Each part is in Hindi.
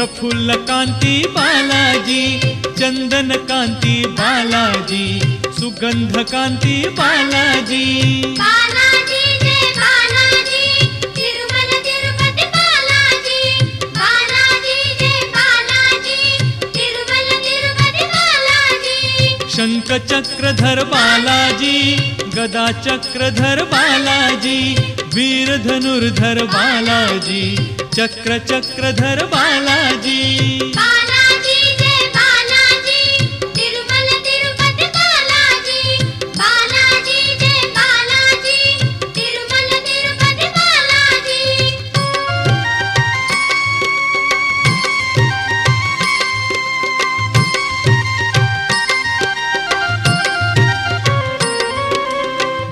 प्रफुल्ल कांती बालाजी, चंदन कांती बालाजी, सुगंध कांती बालाजी। बालाजी जय बालाजी, तिरुमल तिरुपति बालाजी। बालाजी जय बालाजी, तिरुमल तिरुपति बालाजी। शंख चक्रधर बालाजी, गदा चक्रधर बालाजी, वीर धनुर्धर बालाजी, चक्र चक्रधर बालाजी। बालाजी जय बालाजी, तिरुमल तिरुपति बालाजी। बालाजी जय बालाजी, तिरुमल तिरुपति बालाजी।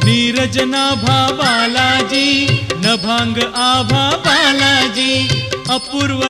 नीरज नाभा बालाजी, नभांग आभा बालाजी, अपूर्व